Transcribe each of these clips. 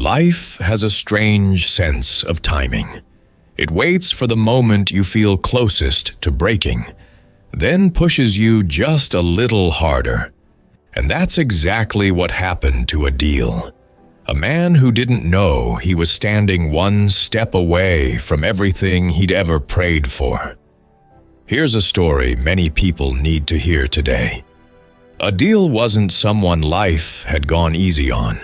Life has a strange sense of timing. It waits for the moment you feel closest to breaking, then pushes you just a little harder. And that's exactly what happened to Adil, a man who didn't know he was standing one step away from everything he'd ever prayed for. Here's a story many people need to hear today. Adil wasn't someone life had gone easy on.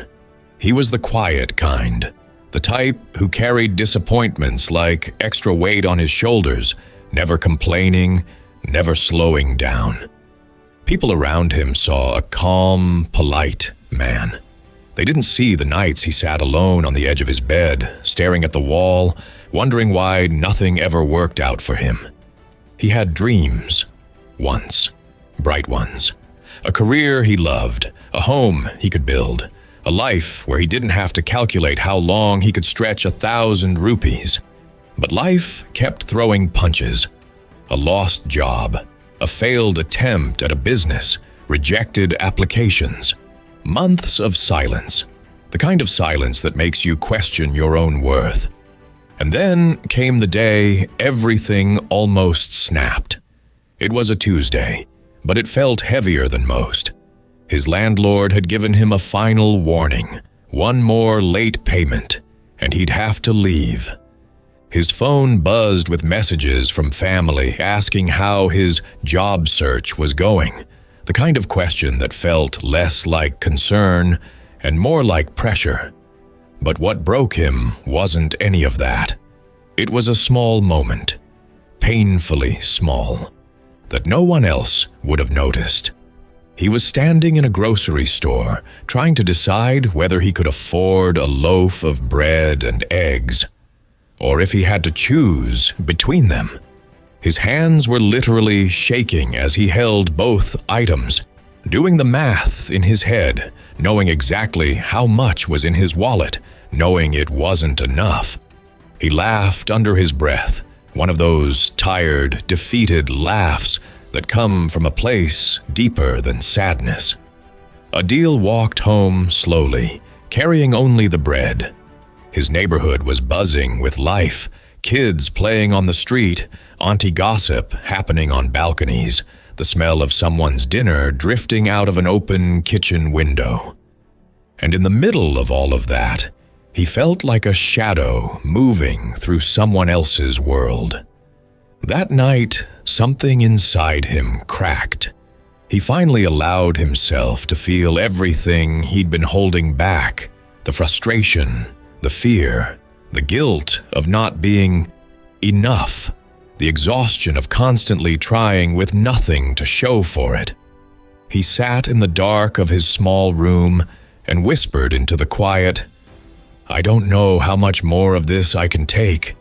He was the quiet kind, the type who carried disappointments like extra weight on his shoulders, never complaining, never slowing down. People around him saw a calm, polite man. They didn't see the nights he sat alone on the edge of his bed, staring at the wall, wondering why nothing ever worked out for him. He had dreams, once, bright ones. A career he loved, a home he could build, a life where he didn't have to calculate how long he could stretch 1,000 rupees. But life kept throwing punches. A lost job, a failed attempt at a business, rejected applications, months of silence, the kind of silence that makes you question your own worth. And then came the day everything almost snapped. It was a Tuesday, but it felt heavier than most. His landlord had given him a final warning, one more late payment, and he'd have to leave. His phone buzzed with messages from family asking how his job search was going, the kind of question that felt less like concern and more like pressure. But what broke him wasn't any of that. It was a small moment, painfully small, that no one else would have noticed. He was standing in a grocery store, trying to decide whether he could afford a loaf of bread and eggs, or if he had to choose between them. His hands were literally shaking as he held both items, doing the math in his head, knowing exactly how much was in his wallet, knowing it wasn't enough. He laughed under his breath, one of those tired, defeated laughs that come from a place deeper than sadness. Adil walked home slowly, carrying only the bread. His neighborhood was buzzing with life, kids playing on the street, auntie gossip happening on balconies, the smell of someone's dinner drifting out of an open kitchen window. And in the middle of all of that, he felt like a shadow moving through someone else's world. That night, something inside him cracked. He finally allowed himself to feel everything he'd been holding back, the frustration, the fear, the guilt of not being enough, the exhaustion of constantly trying with nothing to show for it. He sat in the dark of his small room and whispered into the quiet, "I don't know how much more of this I can take."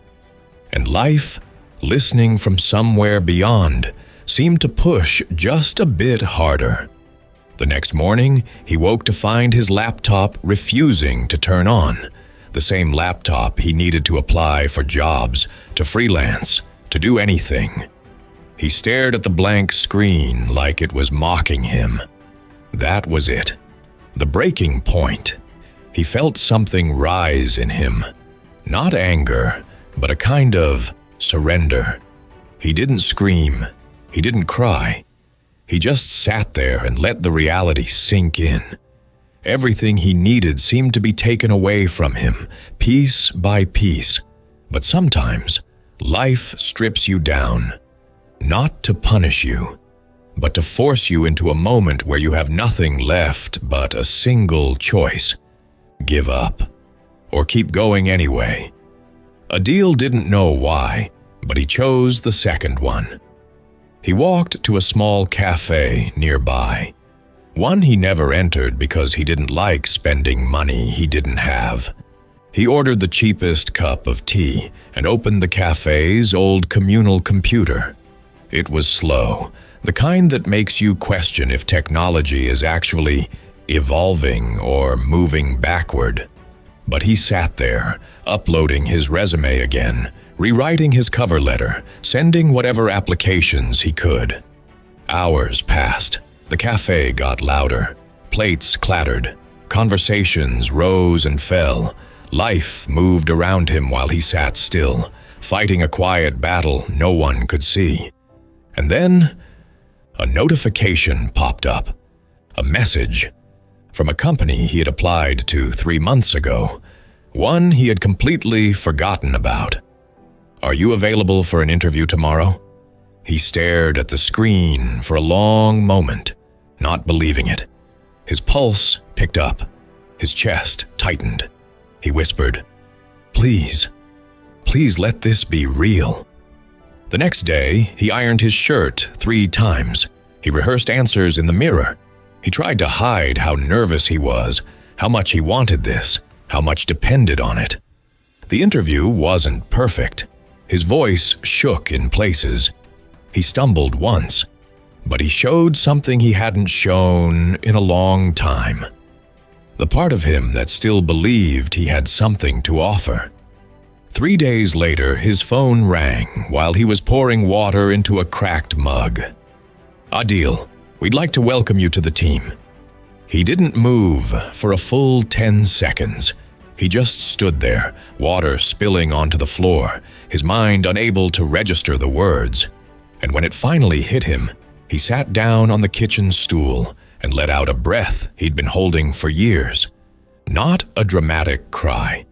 And life, listening from somewhere beyond, seemed to push just a bit harder. The next morning, he woke to find his laptop refusing to turn on, the same laptop he needed to apply for jobs, to freelance, to do anything. He stared at the blank screen like it was mocking him. That was it. The breaking point. He felt something rise in him. Not anger, but a kind of surrender. He didn't scream. He didn't cry. He just sat there and let the reality sink in. Everything he needed seemed to be taken away from him, piece by piece. But sometimes, life strips you down, not to punish you, but to force you into a moment where you have nothing left but a single choice: give up, or keep going anyway. Adil didn't know why, but he chose the second one. He walked to a small cafe nearby, one he never entered because he didn't like spending money he didn't have. He ordered the cheapest cup of tea and opened the cafe's old communal computer. It was slow, the kind that makes you question if technology is actually evolving or moving backward. But he sat there, uploading his resume again, rewriting his cover letter, sending whatever applications he could. Hours passed. The cafe got louder. Plates clattered. Conversations rose and fell. Life moved around him while he sat still, fighting a quiet battle no one could see. And then, a notification popped up. A message from a company he had applied to 3 months ago, one he had completely forgotten about. "Are you available for an interview tomorrow?" He stared at the screen for a long moment, not believing it. His pulse picked up. His chest tightened. He whispered, "Please, please let this be real." The next day, he ironed his shirt 3 times. He rehearsed answers in the mirror. He tried to hide how nervous he was, how much he wanted this, how much depended on it. The interview wasn't perfect. His voice shook in places. He stumbled once, but he showed something he hadn't shown in a long time. The part of him that still believed he had something to offer. 3 days later, his phone rang while he was pouring water into a cracked mug. "Adil, we'd like to welcome you to the team." He didn't move for a full 10 seconds. He just stood there, water spilling onto the floor, his mind unable to register the words. And when it finally hit him, he sat down on the kitchen stool and let out a breath he'd been holding for years. Not a dramatic cry,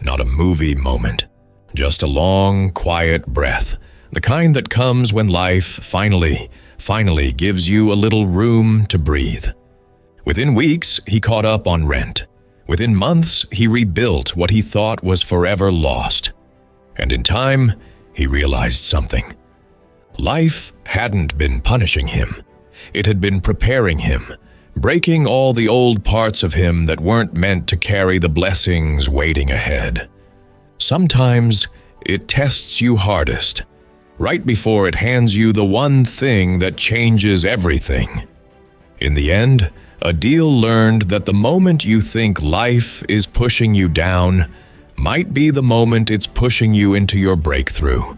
not a movie moment, just a long, quiet breath, the kind that comes when life finally gives you a little room to breathe. Within weeks, he caught up on rent. Within months, he rebuilt what he thought was forever lost. And in time, he realized something. Life hadn't been punishing him. It had been preparing him, breaking all the old parts of him that weren't meant to carry the blessings waiting ahead. Sometimes, it tests you hardest, right before it hands you the one thing that changes everything. In the end, Adil learned that the moment you think life is pushing you down might be the moment it's pushing you into your breakthrough.